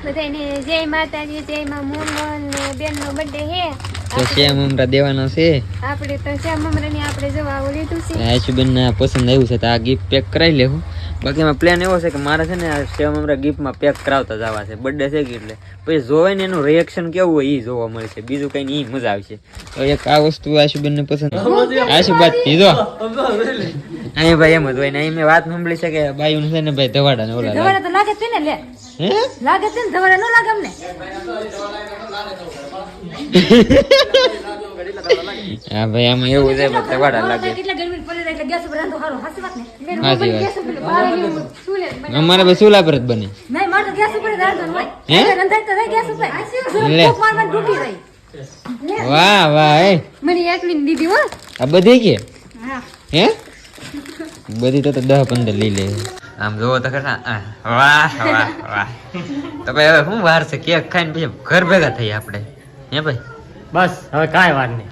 બધાને જય માતાજી, જય માં મોહન ને બેન નો બર્થડે હે તો શ્યામ મમરા દેવાનો છે આપણે. તો શ્યામ મમરાની આપણે જવા લીધું છે. આશુબેન ને પસંદ આવ્યું છે તો આ ગિફ્ટ પેક કરાવી લેવું. બાકી એમાં પ્લાન એવો છે કે મારે છે ને આ શ્યામ મમરા ગિફ્ટમાં પેક કરાવતા જવા છે. બર્થડે છે કે એટલે પછી જોવે ને એનું રિએક્શન કેવું હોય એ જોવા મળશે. બીજું કઈ નહીં, મજા આવશે. તો એક આ વસ્તુ આશુબેન ને પસંદ. આશુબાદ કીધો અહીં ભાઈ એમ જ હોય ને. અહીં મેં વાત સાંભળી છે કે બાયું છે ને ભાઈ ધવાડા ને ઓલા ધવાડા તો લાગે છે ને, લે હે લાગે છે ને, ધવાડા ન લાગે અમને. હા ભાઈ આમાં એવું છે ધવાડા લાગે. કેટલા ગરમી પડે એટલે ગેસ ઉપર રાંધો હારો. હાસી વાત ને. હાચી વાત. ગેસ ઉપર બાળની ચૂલે બને. અમારે ભાઈ ચૂલા પર જ બને. નહીં, મારે તો ગેસ ઉપર રાંધો હોય. હે? રંધાય તો ગેસ ઉપર. લે. કોક મારવા ડૂબી રહી. વાહ વાહ એ મને એકલી ને દીધી હો. આ બધી કે હા. હે બધી તો 10-15 લઈ લે. આમ જોવો તો ખરા. વાહ વાહ વાહ. તો ભાઈ હવે શું વાર છે? કેક ખાઈને પછી ઘર ભેગા થઈ આપણે. હે ભાઈ બસ હવે કાંઈ વાત નહીં.